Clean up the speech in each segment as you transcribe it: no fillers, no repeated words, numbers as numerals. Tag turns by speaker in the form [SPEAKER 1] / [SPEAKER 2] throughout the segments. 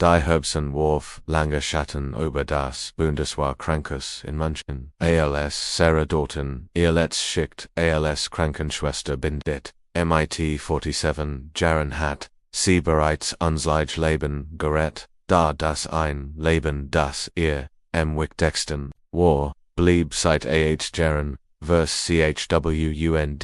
[SPEAKER 1] Die Herbsen Worf, Langer Schatten über das Bundeswehr Krankes in München. ALS Sarah Dalton, Ehrletz schickt, ALS Krankenschwester bindet. MIT 47, Jahre hat, sie bereits unser Leben gerettet, da das ein Leben das ihr, Wickdexten, war, blieb seit Jahren, vers chwunden.ihr,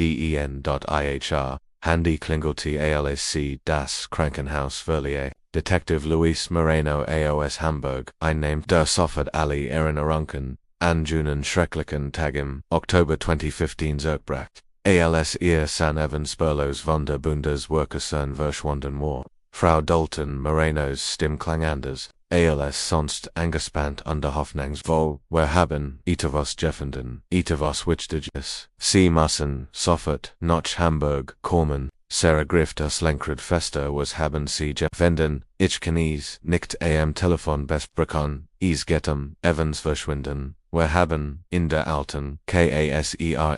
[SPEAKER 1] Handy klingelte ALSC das Krankenhaus Verlier. Detective Luis Moreno AOS Hamburg, einnehmt der sofort alle Erinnerungen, anjunen schrecklichen Tagim, October 2015 zurückbracht. ALS ihr San Evans Berlos von der Bundeswehrkaserne verschwunden war. Frau Dalton Morenos Stimmklang anders, ALS sonst angespannt under Hoffnungsvoll, wir haben, etwas gefunden, etwas Wichtiges. Sie müssen, sofort, nach Hamburg, kommen. Sarah griff das Lenkrad fester was haben sie gefunden, ich kann es nicht am Telefon besprechen, es geht Evans verschwinden. Wir haben, in der alten, Kaserne,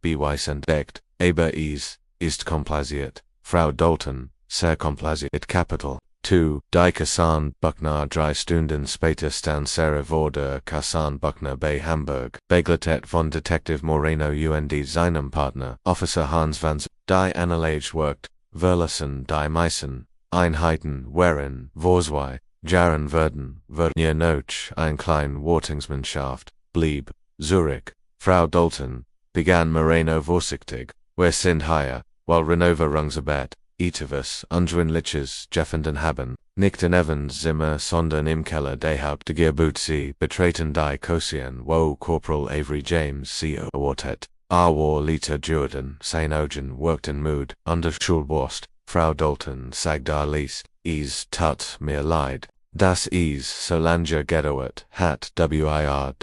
[SPEAKER 1] Beweis entdeckt, aber es, ist kompliziert. Frau Dalton, sehr kompliziert Kapitel. 2. Die Kaserne Buckner 3 Stunden später stand Sarah vor der Kaserne Buckner bei Hamburg, begleitet von Detective Moreno und seinem Partner, Officer Hans van die Analyse worked, verlassen die meisten Einheiten waren, Vorzwei, Jahren würden ihr noch ein klein Wartungsmannschaft, blieb, Zurich. Frau Dalton, begann Moreno vorsichtig, wir sind hier, weil Renova Rungsabet, etwas Unschwindliches gefunden haben, nicht in Evans Zimmer, sondern im Keller der Hauptgebäude sie betreten die Kosien, wo Corporal Avery James sie erwartet. War Lita Jordan, sein Augen wirkten müde, under Schulwurst. Frau Dalton sagte alles, es tut mir leid, dass es so lange gedauert hat, wir.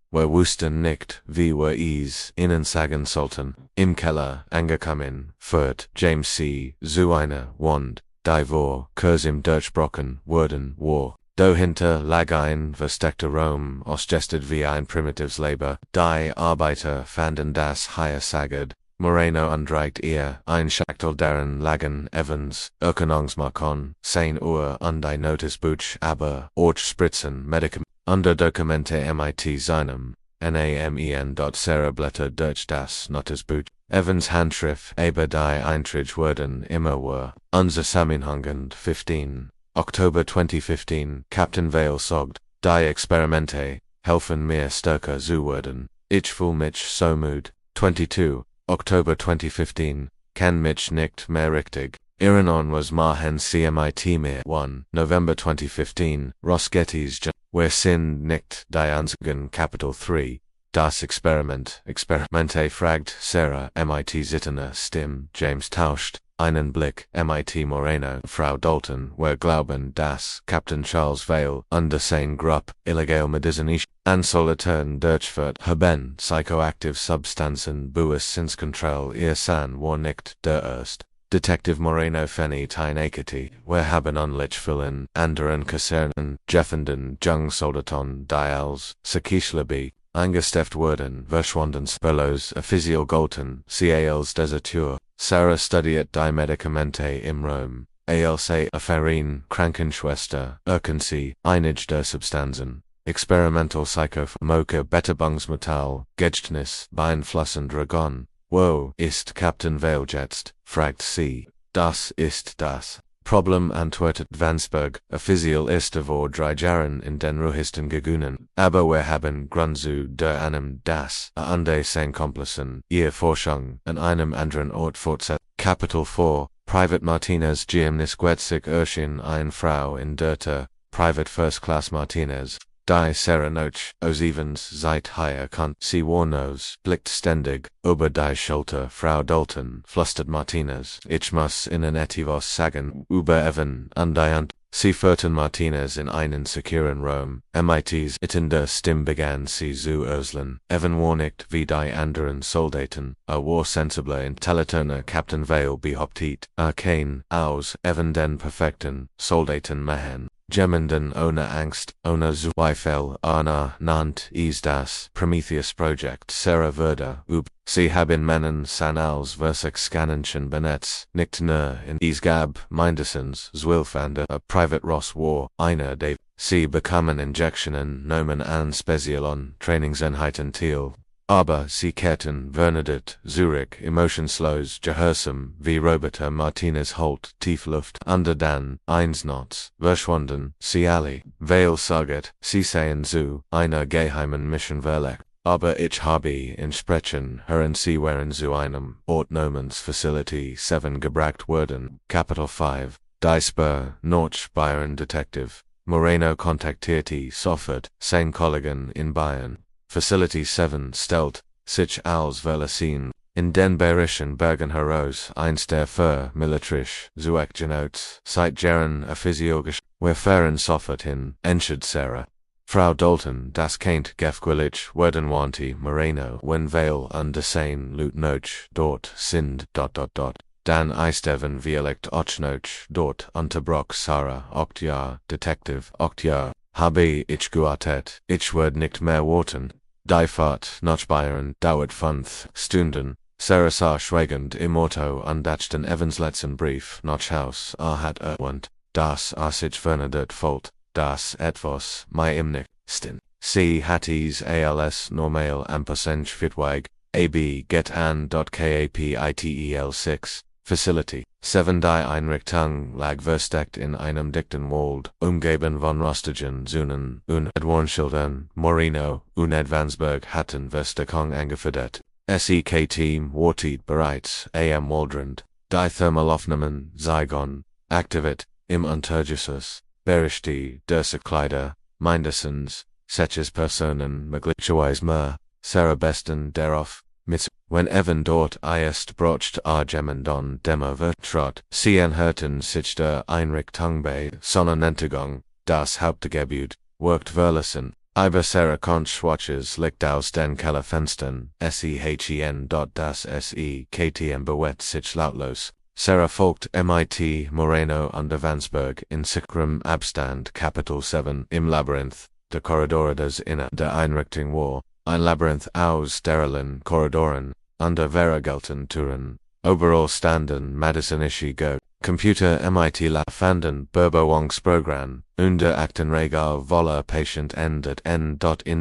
[SPEAKER 1] Wir wussten nicht, wie wir es ihnen sagen sollten. Im Keller, angekommen, führt James C. zu einer Wand, die vor kurzem durchbrochen worden war. Dahinter lag ein versteckter Raum, ausgestattet wie ein primitives Labor. Die Arbeiter fanden das hier saged. Moreno undreigt ihr, ein Schachtel darin lagen Evans, Erkennungsmarken, 10 Uhr und die Notizbuch, aber Ortsspritzen, Medikamente. Under Dokumente MIT seinem, NAMEN. Sarah Blätter durch das Notizbuch. Evans Handschrift, aber die Einträge wurden immer war. Unser Zusammenhang 15. October 2015, Captain Vale sagt, die Experimente, helfen mir stärker zu werden. Ich fühl mich so müde. 22. October 2015, kann mich nicht mehr richtig. Iranon was machen CMIT mehr. 1. November 2015, Rosgetti's wir sind nicht die einzigen. Capital 3. Das Experiment, Experimente fragt Sarah, MIT Zittener Stimme, James tauscht, einen Blick, MIT Moreno, Frau Dalton, wir glauben, dass Captain Charles Vale, under seine Gruppe, illegal medizinische, Ansolitern durchführt haben, psychoactive Substanzen, Buis Sinscontrol, ihr San war nicht der Erst. Detective Moreno Fanny Teinakati, wir haben unlich vielen anderen Kasernen, gefunden, Soldaten, Dials, Sakishlabi, eingesteft wurden, verschwunden Spellos, official Golten, CALs Deserteur, Sarah studiet die Medikamente im Rom, ALC Afarin, Krankenschwester, Urgency, einige der Substanzen. Experimental Psychopharmaka Bettabungsmittel, Gedächtnis, beeinflussend Dragon. Wo ist Captain Vale jetzt? Fragt sie. Das ist das Problem, antwortet Vansberg, official ist vor 3 Jahren in den Ruhisten gegangen, aber wir haben Grund zu der Annahme, dass und seine Komplizen ihr Forschung an einem anderen Ort fortsetzt. Kapitel 4, Private Martinez Geheimnis Guetzig Urshin eine Frau in der Private First Class Martinez. Die Sarah noch, aus Evans seit hier kann, sie warnos, blickt ständig, über die Schulter, Frau Dalton, flüstert Martinez, ich muss Ihnen etwas sagen, über Evan, und die sie führten Martinez in einen securen Raum, MITs, in der Stimme begann sie zu öseln, Evan war nicht wie die anderen Soldaten, war sensibler intelligenter Captain Vale behauptet, kein, aus, Evan den perfekten, Soldaten machen. Jemanden ohne Angst, ohne Zweifel, Anna, Nant, das Prometheus Project, Sarah Verda, Sie haben Männen san als Versuchskaninchen benetzt, nicht nur in Isgab, mindestens, Zwölfande, a Private Ross war, einer Dave. Sie bekamen Injektionen, Nomen an Spezialon, Trainingseinheiten Thiel. Aber sie kehrten, Bernadette, Zurich, emotionslos, gehorsam, wie Roboter Martinez Holt, Tiefluft, under dan, Einsnotz, verschwanden, sie alle, Weil saget, sie seien zu, einer geheimen Mission verlegt. Aber ich habe entsprechen, hören sie waren zu einem, Ort Nomens Facility 7 gebracht worden, Capital 5, Diesper, Notch, Bayern Detective. Moreno kontaktierte sofort, sein Kollegen in Bayern. Facility 7 stellt sich als Verlassen. In den bayerischen Bergen heraus eins der militrisch Zuechtgenots, seit Jahren a physiologisch, wir fahren sofort hin, entschied Sarah. Frau Dalton, das Kind gefquillig werden wanti Moreno, wenn Weil und sein Leutnotch dort sind, Dan Eisteven Vielect Ochnoch dort unterbroch Sarah, 8 Jahre, Detective, 8 Jahre, habe ich gewartet, ich werd nicht mehr warten. Die Fahrt nach Bayern dauert 5 Stunden. Sarah sah schweigend im Auto und den Evans letzten Brief nach Haus hat und das sich Bernadette folgt, das etwas mai im Nichten. Sie hat es als normal ampersend fitweg, ab get an.kapitel 6. Facility 7 Die Einrichtung lag versteckt in einem dichten Wald, umgeben von rostigen Zunen und Adwarnschildern. Moreno und Advansberg hatten Verstärkung angefordert. SEK-Team wartet bereits am Waldrand. Die Thermalaufnahmen Zygon, aktiviert, im Untergeschoss, Berichte der Kleider, mindestens, sechs Personen möglicherweise mehr, Sarah besten darauf, mit, wenn Evan dort ist brocht Gemendon Demo vertraut, sie hörten sich der Einrichtung bei Sonnenuntergang, das Hauptgebäude, worked verlassen, aber Sarah Konschwatches liegt aus den Kellerfenstern, sehen. Das SEKTM bewegt sich lautlos. Sarah folgt MIT Moreno und Advansberg in sicherem Abstand Capital 7 im Labyrinth, der Korridore des Inner der Einrichtung war. Ein Labyrinth aus sterilen Korridoren, under variegelten Türen, overall standen medizinische Go. Computer MIT la fanden Berbewungsprogramm, unter Aktenregal voller Patient endet in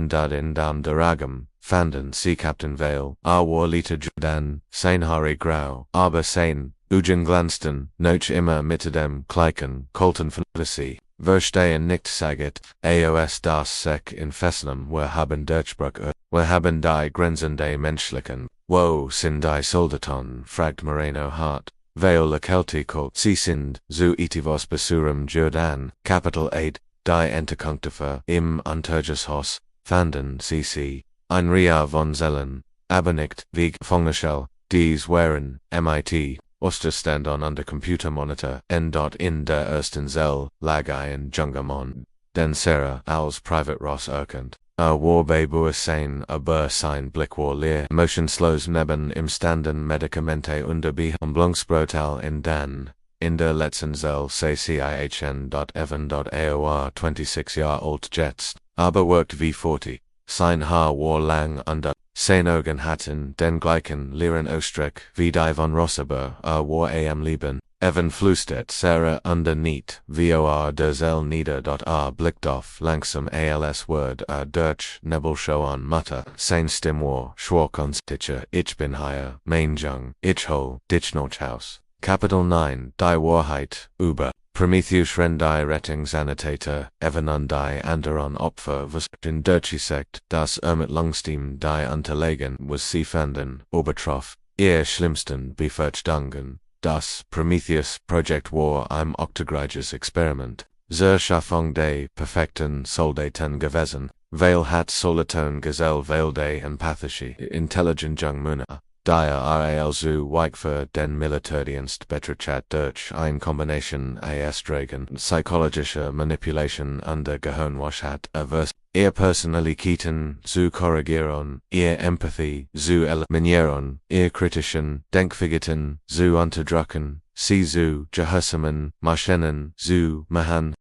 [SPEAKER 1] dam deragam, fanden sie Captain Weil, war Lita Jordan, sein Haare grau, aber sein, Ugen glanzten, noch immer mit dem gleichen, Colton Fantasy. Verstehen nicht saget, AOS das Sek in Fessenum, wir haben Durchbruch, wir haben die Grenzen der Menschlichen, wo sind die Soldaten, fragt Moreno hart, weil la Kälte kalt, sie sind, zu itivos besurum Jordan, Capital 8, die Enterkunktefer, im Untergeschoss, fanden sie, ein Ria von Zellen, aber nicht, wie Gefangenschaft, dies waren, MIT, Osterstandon under Computermonitor, in der ersten Zell, lag ein Jungermann, den Sarah als Private Ross erkannt. War bei Bewusstsein, aber sein Blick war leer, emotionslos neben im standen Medikamente unter Behandlungsbrutal in der letzten Zell CCIHN. Evan. AOR 26 Jahre alt jetzt, aber worked wie 40. Sein Haar war lang und seine Augen hatten den gleichen leeren Ausdruck wie die von Rossaber, war am Lieben. Evan flüstert Sarah underneath, vor der Zell nieder. Blickt auf langsam als Word durch Nebelshow an Mutter, sein Stimme war schwach und sicher, ich bin hier, mein Jung, ich hol, dich noch Haus. Kapitel 9 Die Wahrheit über Prometheus die Rettungssanitäter, Evan und die anderen Opfer was in Durchsekt, das mit Lungstem die Unterlegen was sie fanden, übertroff, ihr schlimmsten Befürchtungen. Das Prometheus Project war ein octogreiges Experiment. Zur Schaffung der perfekten Soldaten gewesen, weil hat Soloton Gesell weil der empathische Intelligent Jung Muna. Daher also Weich für den Militärdienst betrachtet durch eine Kombination Astragen, psychologischer Manipulation und der Gehirnwash hat avers. Ihr Personalitäten zu korrigieren, ihr Empathie zu eliminieren, ihr kritischen Denkfähigkeiten zu unterdrücken, sie zu gehorsamen Maschinen zu machen.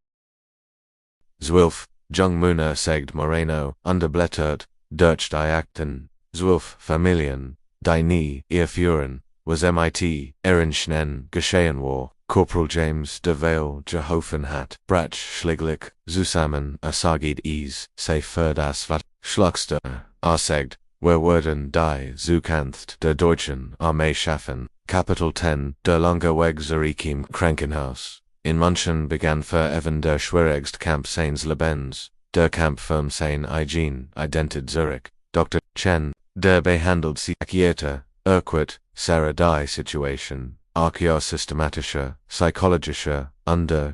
[SPEAKER 1] Zwölf, Jung Muna Segd Moreno, Underblättert, Durch die Akten, Zwölf Familien, die nie, ihr Führen, was MIT, Ehrenschnen, Geschehen war, Corporal James de Vale, Jehofen hat, Bratsch Schliglich, Zusammen, Asagid Ease, say für das Wat, Schluckster, Arsegd, wer wurden die Zukunft der Deutschen Armee schaffen, Kapitel 10, der lange Weg zurück im Krankenhaus. In München begann für Evan der schwierigste Kampf seines Lebens, der Kampf um sein Eigen Identität Zurich. Dr. Chen, der behandelt Psychiater, Urquhart, Sarah die Situation, archaeosystematischer, psychologischer,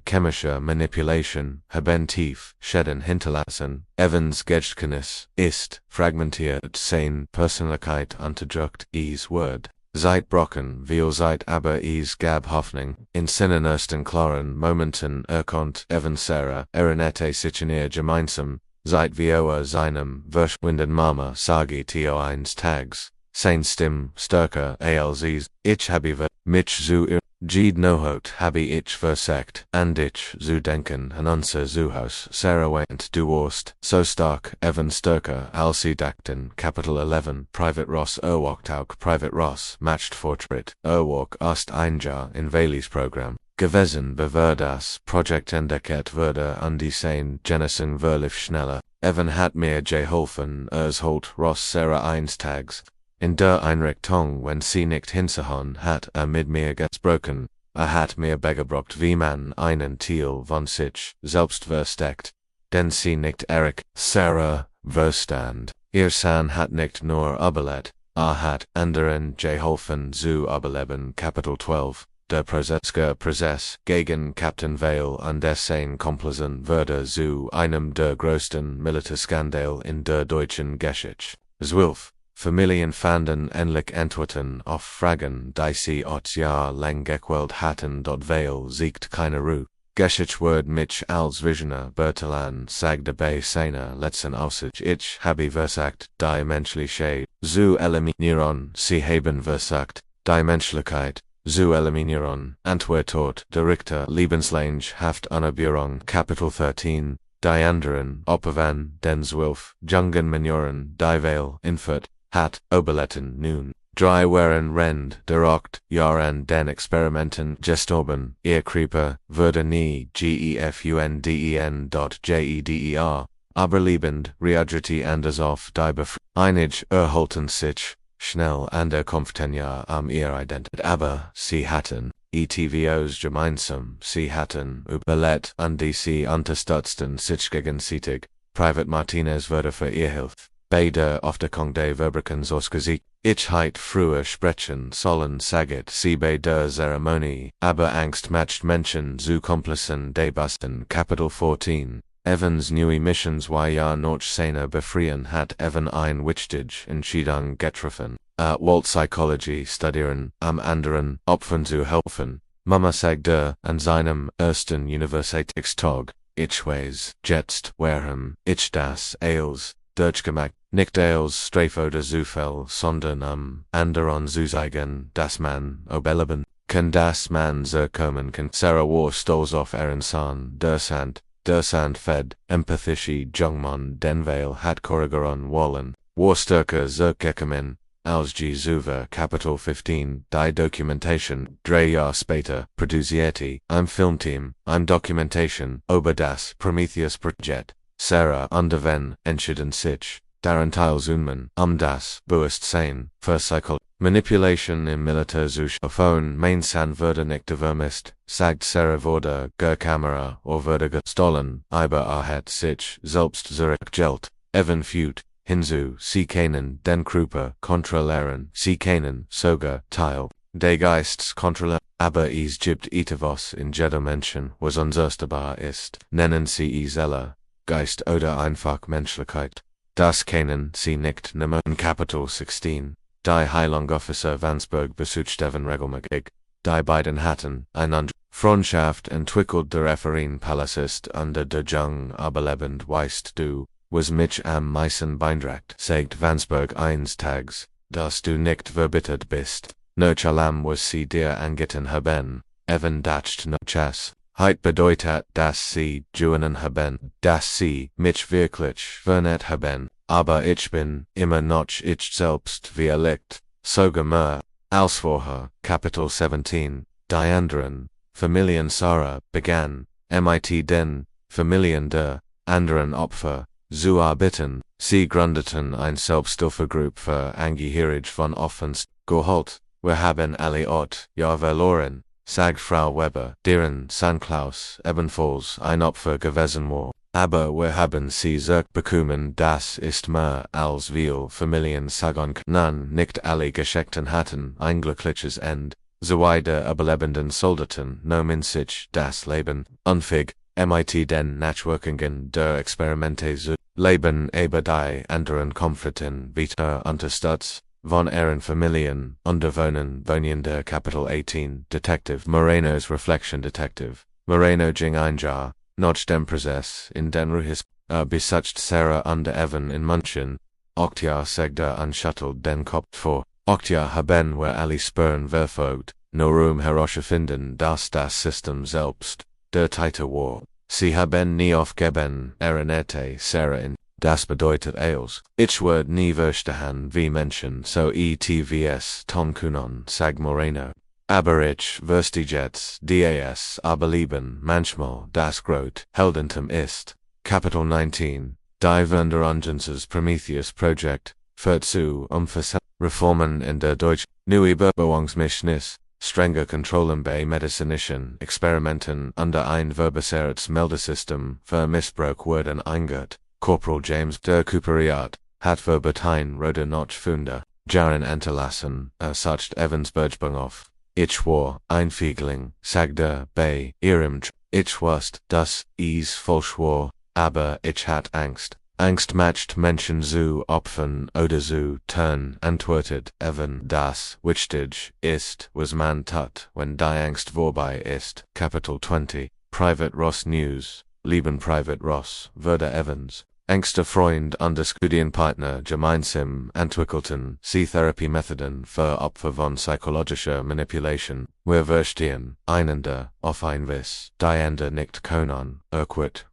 [SPEAKER 1] chemischer Manipulation, haben tief, Schäden hinterlassen. Evans Gedächtnis ist fragmentiert, sein Persönlichkeit unterdrückt, is Word. Seit Brocken, viel Zeit aber es gab Hoffnung, in seinen ersten klaren Momenten konnte Evans Sarah Erinette sich in ihr gemeinsam, seit wir seinem verschwinden Mama sage Tio eines Tags, sein Stimm stärker als ich habe mich zu Nohot habe ich versagt, and ich zu denken an unser Zuhaus Sarah went du warst so stark Evan stärker als sie dachten. Kapitel 11 Private Ross erwacht auch Private Ross matched Fortschritt erwach erst ein Jahr in Whaley's Programm gewesen bevor das Projekt entdeckt wurde und die sein Genesung verlief schneller. Evan hat mir geholfen holt Ross Sarah eines Tags. In der Einrichtung, wenn sie nicht hinzuhauen hat mit mir gesprochen, hat mir beigebracht, wie man einen Teil von sich selbst versteckt, denn sie nicht Eric, Sarah, verstand. Ihr Sohn hat nicht nur überlebt, hat anderen geholfen zu überleben. Kapitel 12 Der Prozess gegen Captain Vale und dessen Komplizen wurde zu einem der größten Militärskandale in der deutschen Geschichte. 12 Familien fanden endlich Antworten auf Fragen, die sie 8 Jahre lang gequält hatten. Vale siegt keine Ruhe. Geschichte wird mich als Visioner Bertalan sagte bei seiner letzten Aussicht. Ich habe versagt, die menschliche zu eliminieren. Sie haben versagt, die Menschlichkeit zu eliminieren. Antwortet der Richter lebenslang Haftanabierung. Kapitel 13 Die anderen Opfervan den 12 jungen Minoren die Vale inführt hat überlitten nun. 3 waren Rend der 8 Jahren den Experimenten gestorben. Ihr Creeper würde nie gefundenen.jeder, aber liebend reagerte anders auf die Einige erholten sich schnell an der Kampftenja ihr Identität, aber sie hatten ETVOs gemeinsam, sie hatten überlebt und die sie unterstützten sich gegenseitig. Private Martinez wurde für ihr Hilfe bei der Aufdeckung der Verbrechens ausgesiegt. Ich heit früher sprechen sollen saget sie bei der Zeremonie, aber Angst macht Menschen zu Komplizen de Basten. Kapitel 14 Evans neue Missions ja noch seiner befreien hat Evan ein wichtig Entscheidung getroffen. Walt Psychology studieren, am anderen Opfern zu helfen. Mama sagte an seinem ersten Universitätstag, ich weiß, jetzt warum ich das als durchgemacht, nicht als Strafe oder Zufall, sondern anderen Zuseigen, dass man überleben kann, dass man zurückkommen kann. Sarah war stolz auf ihren Sohn, der Sand fed, empathische Jungmann den Vale hat korrigieren wollen, war stärker zurückgekommen, als Zuver. Kapitel 15 Die Dokumentation, 3 Jahre später, produzierte, Filmteam, Dokumentation, über das Prometheus-Projekt. Sarah und Evan entschieden sich, daran teilzunehmen, das Bewusstsein für Manipulation im Militär zu schaffen. Mein Sohn würde nicht vermisst, sagt Sarah wurde Kamera wurde gestohlen, aber hat sich selbst zurückgestellt. Evan führt hinzu, sie kennen den Körper kontrollieren, sie kennen sogar Teil der Geisteskontrolle, aber es gibt etwas in jedem Menschen, was unzerstörbar ist, nennen sie es Geist oder einfach Menschlichkeit. Das kennen sie nicht nimmer. In Kapitel 16, die Heilung-Officer Vansberg besucht Evan regelmäßig. Die beiden hatten einander Freundschaft entwickelt. Der Referin Palacist unter der Jung überlebend weißt du, was mich am meisten beeindruckt, sagt Vansberg eines Tages, dass du nicht verbittert bist. Nur Chalam was sie dir angetan haben. Evan dacht no chas. Heit bedeutet, dass sie Juenen haben, dass sie mich wirklich vernet haben, aber ich bin immer noch ich selbst wie Licht, sogar mehr, als vorher. Kapitel 17, die anderen, Familien Sarah, begann, mit den Familien der anderen Opfer, zu arbeiten. Sie gründeten ein Selbsthilfegruppe für Angehörige von Offens, geholt, wir haben alle 8 Jahre verloren, sagt Frau Weber, deren St. Klaus ebenfalls ein Opfer gewesen war. Aber wir haben sie zurückbekommen, das ist mehr als wir Familien sagen können, nicht alle Geschichten hatten ein glückliches Ende. Zwei der überlebenden Soldaten nahmen sich das Leben, unfähig, mit den Nachwirkungen der Experimente zu leben, aber die anderen Konflikten weiter unterstützt, von ihren Familien, unterwohnen der Kapitel 18, Detective Moreno's Reflection Detective, Moreno ging ein Jahr, nach dem Prozess in den Ruhis, besucht Sarah under Evan in München, Jahr segde anschattelt den Kopf vor, Jahr haben wir alle Spuren verfolgt, nur herausfinden, dass das System selbst, der Titel war. Sie haben nie aufgeben, erinnerte Sarah in, das bedeutet als, ich werd nie verstehen wie Menschen so etvs tun können, sagt Moreno. Aber ich verstehe jetzt, das aber lieben manchmal das Grot Heldentum ist. Kapitel 19, die Wanderungenses Prometheus Project, führt zu Reformen in der Deutsch, neue Bebauungsmischnis, strenger Kontrollen bei medizinischen Experimenten under ein verbessertes Meldesystem für Missbrauch wurden eingeführt. Corporal James der Cooperiat hat für Parteien rote Notchfunde, Jahre entlassen, sucht Evans Bergbung auf. Ich war ein Fiegling, sagte bei ihrem ich wusste, dass es falsch war, aber ich hatte Angst. Angst macht Menschen zu Opfern oder zu Turn, antwortet Evan, das wichtig ist, was man tut, wenn die Angst vorbei ist. Kapitel 20, Private Ross News, lieben Private Ross, würde Evans. Engster Freund und Studienpartner gemeinsam entwickelten sie Therapiemethoden für Opfer von psychologischer Manipulation. Wir verstehen einander auf ein Vis, die andere nicht können,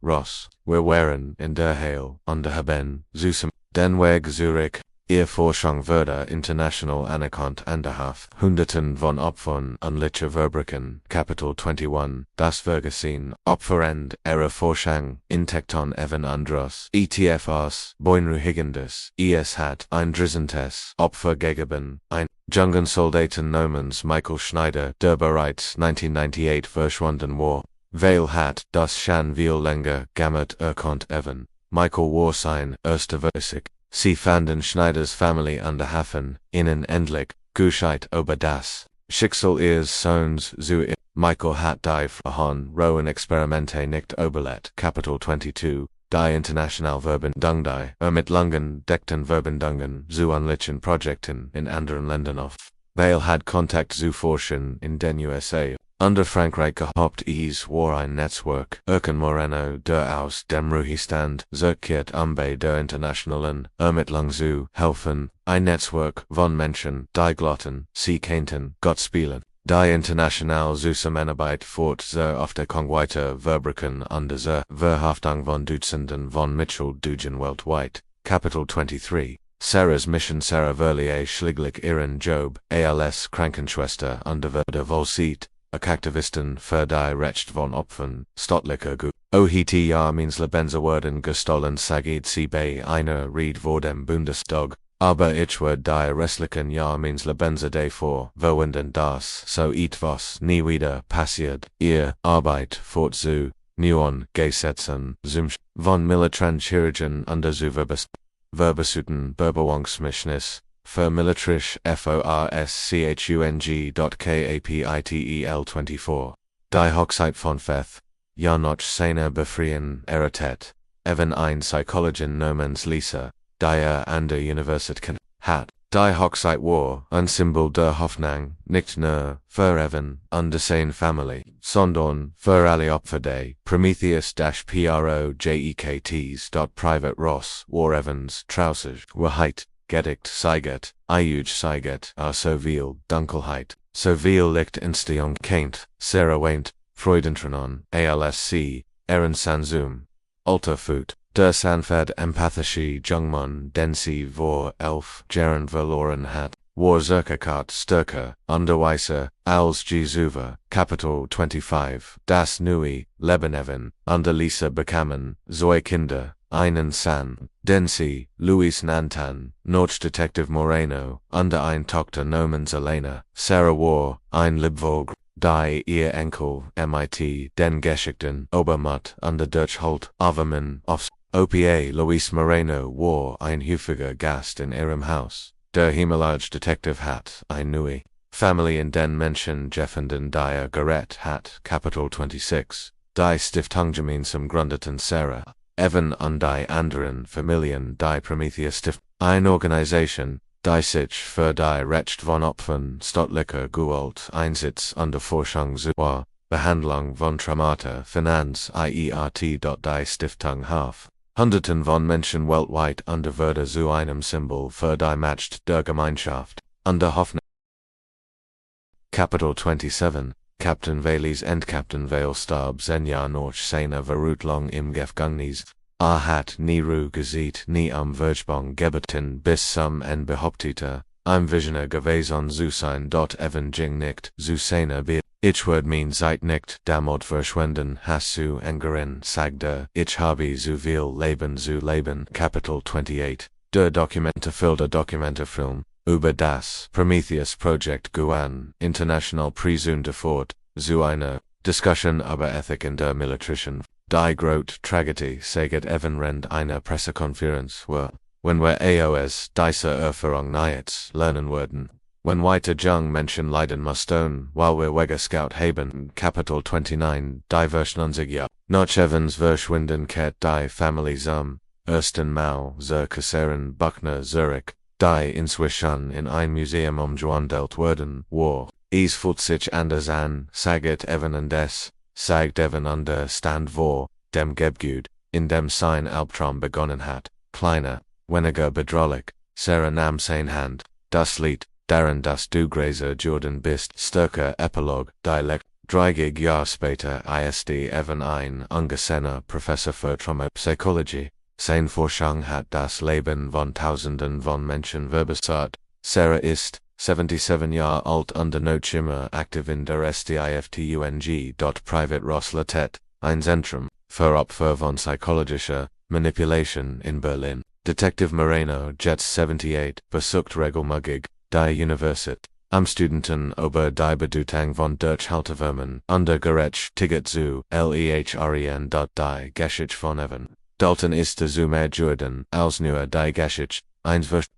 [SPEAKER 1] Ross. Wir waren in der Hail und haben zusam den Weg zurück. Ihr Forschung wurde international anerkannt anderhalb Hunderten von Opfern unlicher Verbrechen. Kapitel 21, das Vergesehen, Opferend, ihre Forschung, Intekton Evan Andros, ETFs, Beunruhigendes, es hat ein drisentes Opfer gegeben, ein Jungensoldaten namens Michael Schneider, der bereits 1998 verschwunden war. Weil hat das schon viel länger gammert erkannt Evan. Michael war sein erster Versig. Sie fanden Schneiders Familie an der Hafen, ihnen endlich, Gescheit über das Schicksal ihres Sohns zu Michael hat die Frauen rohen Experimente nicht überlet. Kapitel 22, die international Verbindung die Ermittlungen deckten Verbindungen zu unlichen Projekten in anderen Ländern auf. Weil hat Kontakt zu Forschern in den USA. Under Frankreich gehabt war ein Netzwerk, Moreno, der aus dem Ruhestand zurückkehrt bei der internationalen Ermittlung zu helfen, ein Netzwerk von Menschen, die glotten, sie kannten, Gott spielen. Die international Zusammenarbeit fort sehr auf der weiter Verbrechen und der Verhaftung von Dutzenden von Mitschuldigen weltweit. Kapitel 23, Sarah's Mission. Sarah Verlier schläglich ihren Job, als Krankenschwester under der Volksseite. Aktivisten für die Recht von Opfern, staatlicher Gut. Jahr means Lebenser wurden gestohlen sagit sie bei einer Rede vor dem Bundestag, aber ich werde die restlichen Jahr means Lebenser davor verwenden das so etwas nie wieder passiert. Ihr Arbeit fortzu, neuen Gesetzen, zum von militaren Chirurgen under zu verbesuten Bebauungsmischnis. Für militrisch forschung.kapitel 24. Die Hochzeit von Feth. Ja noch seine befreien Eritet. Evan ein Psychologin namens Lisa, die an der Universität hat. Die Hochzeit war ein Symbol der Hoffnung, nicht nur für Evan und seine Familie, sondern für alle Opfer des Prometheus-Projects. Private Ross war Evans Trauser Wahrheit. Gedicht Seiget, Seiget, so viel Dunkelheit, so viel Licht Entstehung kennt, Sarah weint, Freudentranon, ALSC, Ehren Sanzum, Alterfut, der Sanfed Empathische Jungmann, den sie vor elf Jahren verloren hat, war Zerkerkart Stärker, Unterweiser, als Jesuva, Kapitel 25, das neue Leben unter Lisa bekamen, zwei Kinder, einen San, den sie, Luis Nantan, Noch Detective Moreno, unter ein Tochter namens Elena, Sarah war, ein Liebvolk, die ihr Enkel, MIT, den Geschickten, Obermatt, unter Dutch Holt, Overman, Offs, OPA Luis Moreno war ein häufiger Gast in ihrem Haus. Der Himalaj Detective hat ein neue Family in den Menschen Jeffenden die Gerät hat, Kapitel 26, die Stiftung gemeinsam gründeten Sarah, Evan und die anderen Familien die Prometheus Stift, eine Organisation, die sich für die Recht von Opfern staatlicher Gewalt einsitzt unter Forschung zur Behandlung von Traumata, Finanz, IERT. Die Stiftung half Hunderten von Menschen weltweit unter Würde zu einem Symbol für die Macht der Gemeinschaft, unter Hoffnung. Kapitel 27, Captain Valey's End Captain Vale starb 10 Jahr nach seiner Verurteilung im Gefängnis. Hat nie Ruhe gesät, nie am Vergebung gebeten bis zum Ende behauptete, ein Visioner gewesen zu sein. Evan ging nicht zu seiner Be. Ich würde mein Zeit nicht damit verschwenden, hast du Engerin sagte, ich habe so viel Leben zu leben. Kapitel 28, der Dokumente Dokumentarfilm, über das Prometheus Project Guan, International Presunde fort, zu einer Discussion über Ethik in der Militärischen. Die Grote Tragödie sagt Evan Rend einer Pressekonferenz war, wenn wir AOS diese Erfahrung nichts lernen würden. When weiter jung Menschen leiden mussten, while wir Wege Scout haben, Kapitel 29, die Verschwundung. Nach Evans verschwinden kehrt die Familie zum ersten Mal zur Kasseren Buckner Zurich, die inzwischen in ein Museum umgewandelt wurden, war. Es fühlt sich anders an, sagt Evan und es, sagt Evan understand vor, dem Gebgut, in dem sein Albtraum begonnen hat, kleiner, weniger bedrohlich. Sarah nahm sein Hand, das Lied, darin das du Gräser Jordan bist, stärker Epilog, Dialekt, 30 Jahre später ist Evan ein angesehener Professor für Traumpsychologie. Sein Forschung hat das Leben von Tausenden von Menschen verbessert. Sarah ist 77 Jahre alt und noch immer aktiv in der Stiftung. Private Rosletet, ein Zentrum für Opfer von psychologischer Manipulation in Berlin. Detective Moreno, Jets 78, besucht regelmäßig die Universität. Am Studenten über die Bedeutung von Durchhaltevermögen unter Gerechtigkeit zu Lehren. Die Geschichte von Evan Dalton ist zu mehr Jordan als nur die Geschichte.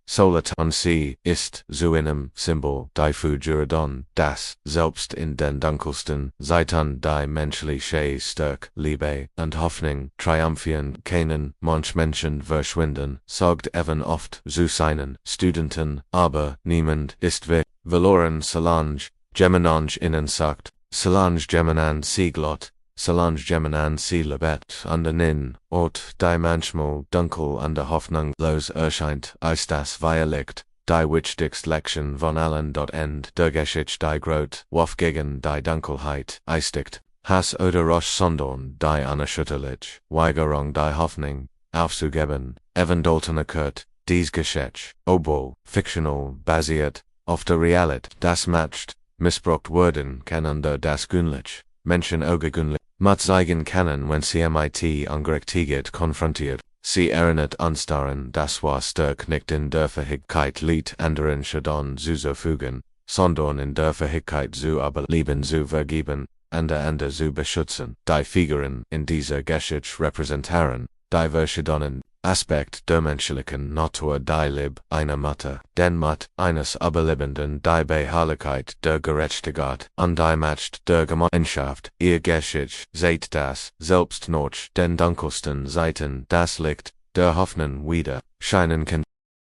[SPEAKER 1] Solat und sie ist zu einem Symbol die Jordan, das selbst in den dunkelsten Zeiten die menschliche Stärke, Liebe und Hoffnung triumphieren können. Manch Menschen verschwinden, sagt Evan oft zu seinen Studenten, aber niemand ist verloren. Solange Gemenange innen sagt, Solange Geminan sie glott, Solange Geminan sie lebet unternin, Ort die manchmal dunkel und hoffnungslos erscheint, ist das Licht, die wichtigste Lektion von allen. End der Geschichte die Grot, Waff gegen die Dunkelheit, eistigt, Hass oder Rosh sondern die unerschütterliche Weigerung die Hoffnung aufzugeben. Evan Dalton erklärt, dies Geschichte, obwohl fictional basiert auf der Realität, das Macht missbraucht werden kann unter das Günlich. Menschen ungewöhnlich Mat zeigen können, wenn sie mit Ungerechtigkeit konfrontiert. Sie erinnert uns daran, dass wir stark nicht in der Fähigkeit liegt, anderen Schaden zuzufügen, sondern in der Fähigkeit zu überleben zu vergeben, andere zu beschützen. Die Figuren in dieser Geschichte repräsentieren die verschiedenen Aspekt der menschlichen Natur, die Lib einer Mutter, den Mut eines Überlebenden, die Beharrlichkeit der Gerechtigkeit und die Macht der Gemeinschaft. Ihr Geschichte seht das, selbst noch den dunkelsten Seiten das Licht der Hoffnung wieder scheinen kann.